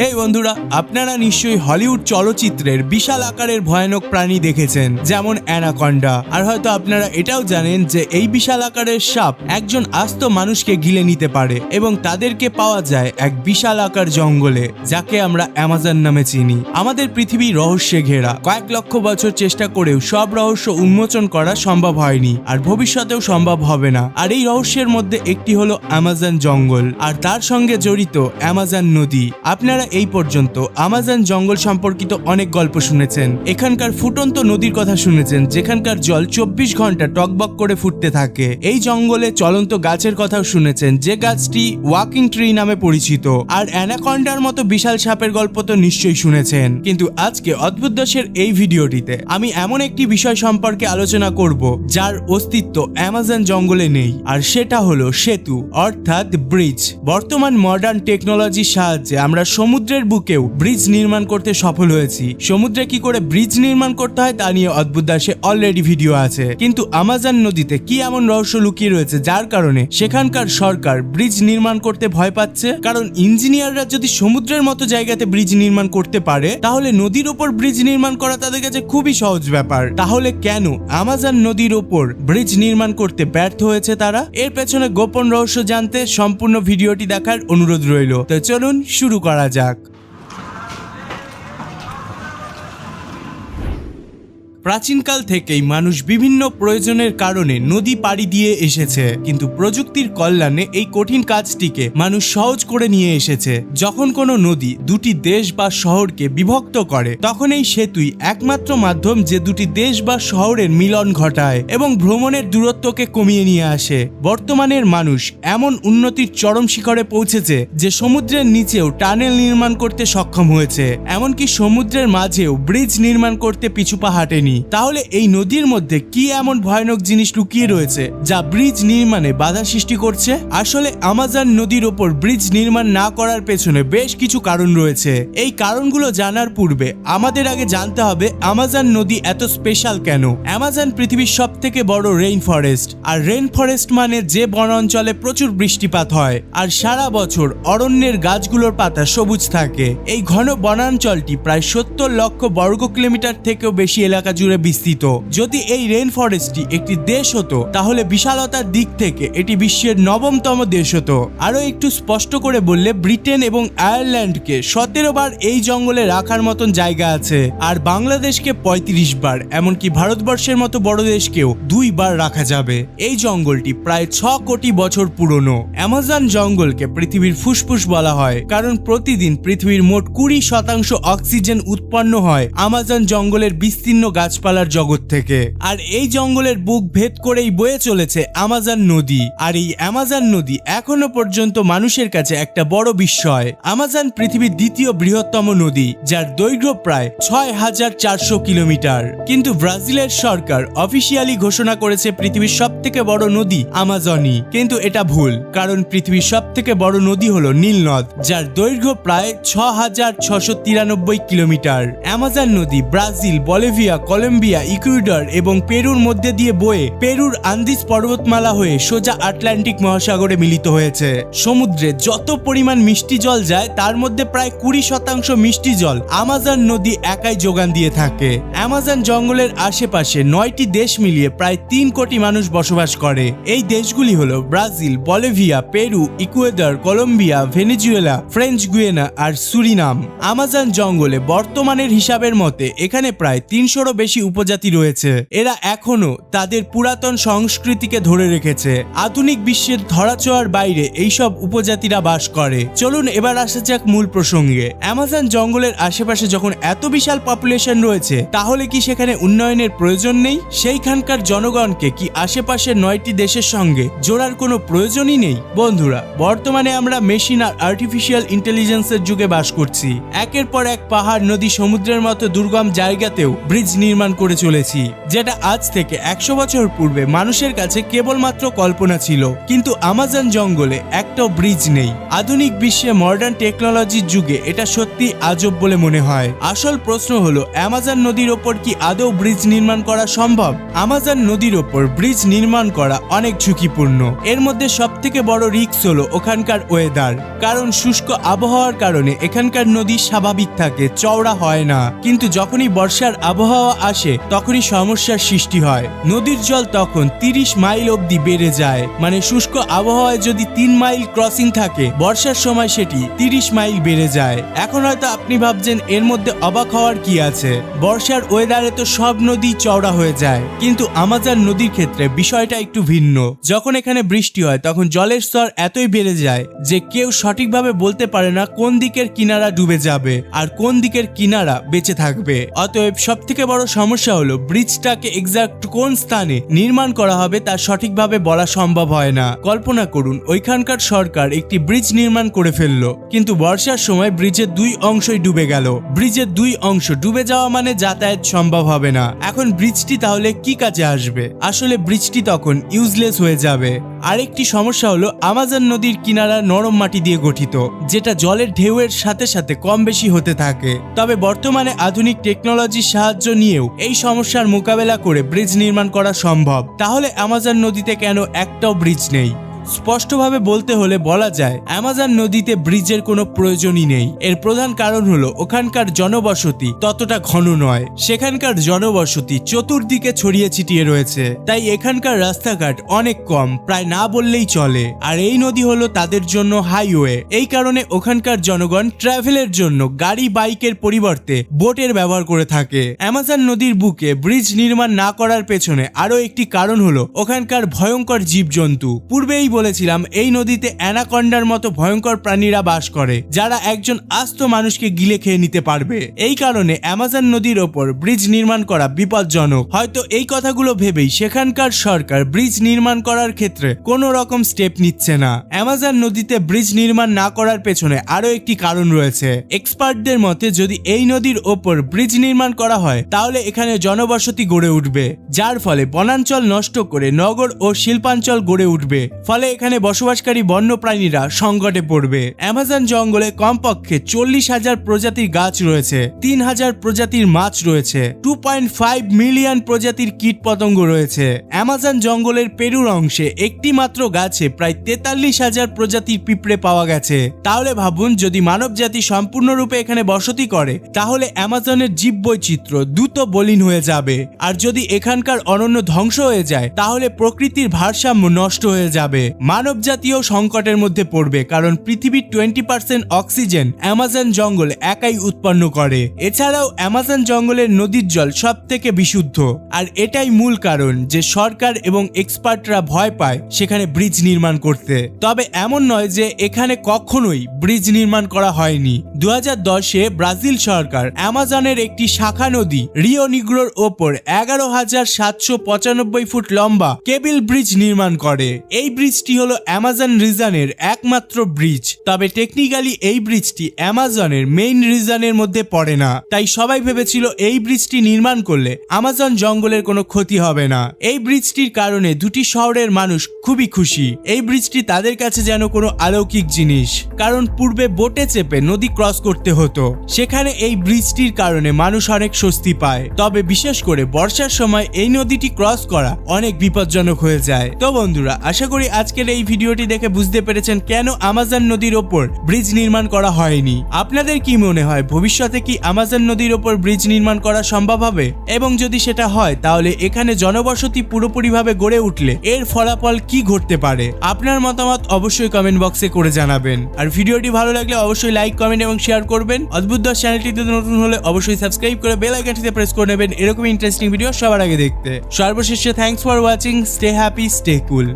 হে বন্ধুরা, আপনারা নিশ্চয়ই হলিউড চলচ্চিত্রের বিশাল আকারের ভয়ানক প্রাণী দেখেছেন, যেমন অ্যানাকন্ডা। আর হয়তো আপনারা এটাও জানেন যে এই বিশাল আকারের সাপ একজন আস্ত মানুষকে গিলে নিতে পারে এবং তাদেরকে পাওয়া যায় এক বিশাল আকার জঙ্গলে, যাকে আমরা অ্যামাজন নামে চিনি। আমাদের পৃথিবী রহস্যে ঘেরা, কয়েক লক্ষ বছর চেষ্টা করেও সব রহস্য উন্মোচন করা সম্ভব হয়নি, আর ভবিষ্যতেও সম্ভব হবে না। আর এই রহস্যের মধ্যে একটি হলো অ্যামাজন জঙ্গল, আর তার সঙ্গে জড়িত অ্যামাজন নদী। আপনারা এই পর্যন্ত অ্যামাজন জঙ্গল সম্পর্কিত অনেক গল্প শুনেছেন, এখানকার ফুটন্ত নদীর কথা শুনেছেন, যেখানকার জল 24 ঘন্টা টকবক করে ফুটতে থাকে। এই জঙ্গলে চলন্ত গাছের কথাও শুনেছেন, যে গাছটি ওয়াকিং ট্রি নামে পরিচিত। আর অ্যানাকন্ডার মতো বিশাল সাপের গল্প তো নিশ্চয়ই শুনেছেন। কিন্তু আজকে অদ্ভুত দশের এই ভিডিওটিতে আমি এমন একটি বিষয় সম্পর্কে আলোচনা করব যার অস্তিত্ব অ্যামাজন জঙ্গলে নেই, আর সেটা হলো সেতু, অর্থাৎ ব্রিজ। বর্তমান মডার্ন টেকনোলজির সাহায্যে আমরা সমুদ্রের বুকেও ব্রিজ নির্মাণ করতে সফল হয়েছি। সমুদ্রে কি করে ব্রিজ নির্মাণ করতে হয় তা নিয়ে অদ্ভুত দাসে অলরেডি ভিডিও আছে। কিন্তু অ্যামাজন নদীতে কি এমন রহস্য লুকিয়ে রয়েছে যার কারণে সেখানকার সরকার ব্রিজ নির্মাণ করতে ভয় পাচ্ছে? কারণ ইঞ্জিনিয়াররা যদি সমুদ্রের মতো জায়গাতে ব্রিজ নির্মাণ করতে পারে, তাহলে নদীর ওপর ব্রিজ নির্মাণ করা তাদের কাছে খুবই সহজ ব্যাপার। তাহলে কেন অ্যামাজন নদীর ওপর ব্রিজ নির্মাণ করতে ব্যর্থ হয়েছে তারা? এর পেছনে গোপন রহস্য জানতে সম্পূর্ণ ভিডিওটি দেখার অনুরোধ রইল। তো চলুন শুরু করা যাক। প্রাচীনকাল থেকেই মানুষ বিভিন্ন প্রয়োজনের কারণে নদী পাড়ি দিয়ে এসেছে, কিন্তু প্রযুক্তির কল্যাণে এই কঠিন কাজটিকে মানুষ সহজ করে নিয়ে এসেছে। যখন কোনো নদী দুটি দেশ বা শহরকে বিভক্ত করে, তখন এই সেতুই একমাত্র মাধ্যম যে দুটি দেশ বা শহরের মিলন ঘটায় এবং ভ্রমণের দূরত্বকে কমিয়ে নিয়ে আসে। বর্তমানের মানুষ এমন উন্নতির চরম শিখরে পৌঁছেছে যে সমুদ্রের নিচেও টানেল নির্মাণ করতে সক্ষম হয়েছে, এমনকি সমুদ্রের মাঝেও ব্রিজ নির্মাণ করতে পিছুপা হাঁটেনি। তাহলে এই নদীর মধ্যে কি এমন ভয়ানক জিনিস লুকিয়ে রয়েছে যা ব্রিজ নির্মাণে বাধা সৃষ্টি করছে? আসলে অ্যামাজন নদীর ওপর ব্রিজ নির্মাণ না করার পেছনে বেশ কিছু কারণ রয়েছে। এই কারণগুলো জানার পূর্বে আমাদের আগে জানতে হবে অ্যামাজন নদী এত স্পেশাল কেন। অ্যামাজন পৃথিবীর সব থেকে বড় রেইন ফরেস্ট, আর রেইন ফরেস্ট মানে যে বন অঞ্চলে প্রচুর বৃষ্টিপাত হয় আর সারা বছর অরণ্যের গাছগুলোর পাতা সবুজ থাকে। এই ঘন বনাঞ্চলটি প্রায় 70 লক্ষ বর্গ কিলোমিটার থেকেও বেশি এলাকা জুড়ে বিস্তৃত। যদি এই রেইন ফরেস্টটি একটি দেশ হতো, তাহলে বিশালতার দিক থেকে এটি বিশ্বের 9তম দেশ হতো। আরো একটু স্পষ্ট করে বললে, ব্রিটেন এবং আয়ারল্যান্ডকে 17 বার এই জঙ্গলে রাখার মতন জায়গা আছে, আর বাংলাদেশকে 35 বার, এমনকি ভারতবর্ষের মতো বড় দেশকেও 2 বার রাখা যাবে। এই জঙ্গলটি প্রায় 6 কোটি বছর পুরনো। অ্যামাজন জঙ্গলকে পৃথিবীর ফুসফুস বলা হয়, কারণ প্রতিদিন পৃথিবীর মোট 20% অক্সিজেন উৎপন্ন হয় অ্যামাজন জঙ্গলের বিস্তীর্ণ গাছপালার জগৎ থেকে। আর এই জঙ্গলের বুক ভেদ করেই বয়ে চলেছে অ্যামাজন নদী। আর এই অ্যামাজন নদী এখনো পর্যন্ত মানুষের কাছে একটা বড় বিস্ময়। অ্যামাজন পৃথিবীর দ্বিতীয় বৃহত্তম নদী, যার দৈর্ঘ্য প্রায় 6400 কিলোমিটার। কিন্তু ব্রাজিলের সরকার অফিসিয়ালি ঘোষণা করেছে পৃথিবীর সব থেকে বড় নদী আমাজনই, কিন্তু এটা ভুল, কারণ পৃথিবীর সব থেকে বড় নদী হলো নীল নদ, যার দৈর্ঘ্য প্রায় 6693 কিলোমিটার। অ্যামাজন নদী ব্রাজিল, বলিভিয়া, কলম্বিয়া, ইকুয়েডর এবং পেরুর মধ্যে দিয়ে বয়ে পেরুর আন্দিজ পর্বতমালা হয়ে সোজা আটলান্টিক মহাসাগরে মিলিত হয়েছে। সমুদ্রে যত পরিমাণ মিষ্টি জল যায়, তার মধ্যে প্রায় 20% মিষ্টি জল অ্যামাজন নদী একাই যোগান দিয়ে থাকে। অ্যামাজন জঙ্গলের আশেপাশে 9টি দেশ মিলিয়ে প্রায় 3 কোটি মানুষ বসবাস করে। এই দেশগুলি হলো Brazil, Bolivia, Peru, Ecuador, Colombia, Venezuela, French Guiana আর সুরিনাম। অ্যামাজন জঙ্গলে বর্তমানের হিসাবের মতে এখানে প্রায় 300-রও বেশি উপজাতি রয়েছে। এরা এখনো তাদের পুরাতন সংস্কৃতিকে ধরে রেখেছে। আধুনিক বিশ্বের ধরাছোঁয়ার বাইরে এইসব উপজাতিরা বাস করে। চলুন এবার আসা যাক মূল প্রসঙ্গে। অ্যামাজন জঙ্গলের আশেপাশে যখন এত বিশাল পপুলেশন রয়েছে, তাহলে কি সেখানে উন্নয়নের প্রয়োজন নেই? সেইখানকার জনগণকে কি আশেপাশের 9টি দেশের সঙ্গে জোড়ার কোনো প্রয়োজনই নেই? বন্ধুরা, বর্তমানে আমরা মেশিন আর আর্টিফিশিয়াল ইন্টেলিজেন্সের যুগে বাস করছি। একের পর এক পাহাড়, নদী, সমুদ্রের মতো দুর্গম জায়গাতেও ব্রিজ নির্মাণ নির্মাণ করে চলেছি, যেটা আজ থেকে 100 বছর পূর্বে মানুষের কাছে কেবলমাত্র কল্পনা ছিল। কিন্তু আমাজন জঙ্গলে একটাও ব্রিজ নেই। আধুনিক বিশ্বে মডার্ন টেকনোলজির যুগে এটা সত্যি আজব বলে মনে হয়। আসল প্রশ্ন হলো, আমাজন নদীর ওপর কি আদৌ ব্রিজ নির্মাণ করা সম্ভব? আমাজন নদীর ওপর ব্রিজ নির্মাণ করা অনেক ঝুঁকিপূর্ণ। এর মধ্যে সবথেকে বড় রিস্ক হলো ওখানকার ওয়েদার, কারণ শুষ্ক আবহাওয়ার কারণে এখানকার নদী স্বাভাবিক থাকে, চওড়া হয় না। কিন্তু যখনই বর্ষার আবহাওয়া আসে তখনই সমস্যার সৃষ্টি হয়। নদীর জল তখন 30 মাইল অবধি বেড়ে যায়। মানে শুষ্ক আবহাওয়ায় যদি 3 মাইল ক্রসিং থাকে, বর্ষার সময় সেটি 30 মাইল বেড়ে যায়। এখন হয়তো আপনি ভাবছেন এর মধ্যে অবাক হওয়ার কি আছে, বর্ষার ওয়েদারে তো সব নদী চওড়া হয়ে যায়। কিন্তু আমাজন নদীর ক্ষেত্রে বিষয়টা একটু ভিন্ন। যখন এখানে বৃষ্টি হয় তখন জলের স্তর এতই বেড়ে যায় যে কেউ সঠিকভাবে বলতে পারে না কোন দিকের কিনারা ডুবে যাবে আর কোন দিকের কিনারা বেঁচে থাকবে। অতএব সব থেকে বড় সমস্যা হলো ব্রিজটাকে এক্সাক্ট কোন স্থানে নির্মাণ করা হবে তা সঠিকভাবে বলা সম্ভব হয় না। কল্পনা করুন, ওইখানকার সরকার একটি ব্রিজ নির্মাণ করে ফেললো, কিন্তু বর্ষার সময় ব্রিজের 2 অংশই ডুবে গেল। ব্রিজের 2 অংশ ডুবে যাওয়া মানে যাতায়াত সম্ভব হবে না। এখন ব্রিজটি তাহলে কি কাজে আসবে? আসলে ব্রিজটি তখন ইউজলেস হয়ে যাবে। আরেকটি সমস্যা হলো আমাজন নদীর কিনারা নরম মাটি দিয়ে গঠিত, যেটা জলের ঢেউয়ের সাথে সাথে কম বেশি হতে থাকে। তবে বর্তমানে আধুনিক টেকনোলজির সাহায্য নিয়েও এই সমস্যার মোকাবেলা করে ব্রিজ নির্মাণ করা সম্ভব। তাহলে আমাজন নদীতে কেন একটাও ব্রিজ নেই? স্পষ্টভাবে বলতে হলে বলা যায় আমাজন নদীতে ব্রিজের কোনো প্রয়োজনই নেই। এর প্রধান কারণ হলো ওখানকার জনবসতি ততটা ঘন নয়। সেখানকার জনবসতি চতুর্দিকে ছড়িয়ে ছিটিয়ে রয়েছে, তাই এখানকার রাস্তাঘাট অনেক কম, প্রায় না বললেই চলে। আর এই নদী হলো তাদের জন্য হাইওয়ে। এই কারণে ওখানকার জনগণ ট্রাভেলের জন্য গাড়ি বাইকের পরিবর্তে বোটের ব্যবহার করে থাকে। আমাজন নদীর বুকে ব্রিজ নির্মাণ না করার পেছনে আরো একটি কারণ হলো ওখানকার ভয়ঙ্কর জীবজন্তু। পূর্বেই বলেছিলাম এই নদীতে অ্যানাকন্ডার মতো ভয়ঙ্কর প্রাণীরা বাস করে, যারা একজন আস্ত মানুষকে গিলে খেয়ে নিতে পারবে। এই কারণে আমাজন নদীর ওপর ব্রিজ নির্মাণ করা বিপজ্জনক। হয়তো এই কথাগুলো ভেবেই সেখানকার সরকার ব্রিজ নির্মাণ করার ক্ষেত্রে কোনো রকম স্টেপ নিচ্ছে না। আমাজন নদীতে ব্রিজ নির্মাণ না করার পেছনে আরো একটি কারণ রয়েছে। এক্সপার্টদের মতে যদি এই নদীর ওপর ব্রিজ নির্মাণ করা হয় তাহলে এখানে জনবসতি গড়ে উঠবে, যার ফলে বনাঞ্চল নষ্ট করে নগর ও শিল্পাঞ্চল গড়ে উঠবে। ফলে এখানে বসবাসকারী বন্যপ্রাণীরা সংকটে পড়বে। আমাজন জঙ্গলে কমপক্ষে 40,000 প্রজাতির গাছ রয়েছে, 3,000 প্রজাতির মাছ রয়েছে, 2.5 মিলিয়ন প্রজাতির কীটপতঙ্গ রয়েছে। আমাজন জঙ্গলের পেরুর অংশে একটি মাত্র গাছে প্রায় 43,000 প্রজাতির পিঁপড়ে পাওয়া গেছে। তাহলে ভাবুন, যদি মানবজাতি সম্পূর্ণরূপে এখানে বসতি করে তাহলে আমাজনের জীববৈচিত্র্য দ্রুত মলিন হয়ে যাবে। আর যদি এখানকার অরণ্য ধ্বংস হয়ে যায় তাহলে প্রকৃতির ভারসাম্য নষ্ট হয়ে যাবে। মানব জাতীয় সংকটের মধ্যে পড়বে, কারণ পৃথিবীর 20% অক্সিজেন আমাজন জঙ্গল একাই উৎপন্ন করে। এছাড়াও আমাজন জঙ্গলের নদীর জল সব থেকে বিশুদ্ধ। আর এটাই মূল কারণ যে সরকার এবং এক্সপার্টরা ভয় পায় সেখানে ব্রিজ নির্মাণ করতে। তবে এমন নয় যে এখানে কখনোই ব্রিজ নির্মাণ করা হয়নি। 2010-এ ব্রাজিল সরকার আমাজনের একটি শাখা নদী রিও নিগ্রোর ওপর 11,795 ফুট লম্বা কেবল ব্রিজ নির্মাণ করে। এই ব্রিজটি হলো আমাজন রিজনের একমাত্র ব্রিজ। তবে টেকনিক্যালি এই ব্রিজটি আমাজনের মেইন রিজনের মধ্যে পড়ে না, তাই সবাই ভেবেছিল এই ব্রিজটি নির্মাণ করলে আমাজন জঙ্গলের কোনো ক্ষতি হবে না। এই ব্রিজটির কারণে দুটি শহরের মানুষ খুবই খুশি। এই ব্রিজটি তাদের কাছে যেন কোনো অলৌকিক জিনিস, কারণ পূর্বে বোটে চেপে নদী ক্রস করতে হতো। সেখানে এই ব্রিজটির কারণে মানুষ অনেক স্বস্তি পায়। তবে বিশেষ করে বর্ষার সময় এই নদীটি ক্রস করা অনেক বিপজ্জনক হয়ে যায়। তো বন্ধুরা, আশা করি আজকের এই ভিডিওটি দেখে বুঝতে পেরেছেন কেন আমাজন নদীর ওপর ব্রিজ নির্মাণ করা হয়নি। আপনাদের কি মনে হয় ভবিষ্যতে কি আমাজন নদীর ওপর ব্রিজ নির্মাণ করা সম্ভব হবে? এবং যদি সেটা হয় তাহলে এখানে জনবসতি পুরোপুরিভাবে গড়ে উঠলে এর ফলাফল কি ঘটতে পারে? আপনার মতামত অবশ্যই কমেন্ট বক্সে করে জানাবেন। আর ভিডিওটি ভালো লাগলে অবশ্যই লাইক, কমেন্ট এবং শেয়ার করবেন। অদ্ভুত দশ চ্যানেলটিতে নতুন হলে অবশ্যই সাবস্ক্রাইব করে বেল আইকনটিতে প্রেস করে নেবেন এরকম ইন্টারেস্টিং ভিডিও সবার আগে দেখতে। সর্বশেষে thanks for watching. Stay happy, stay cool.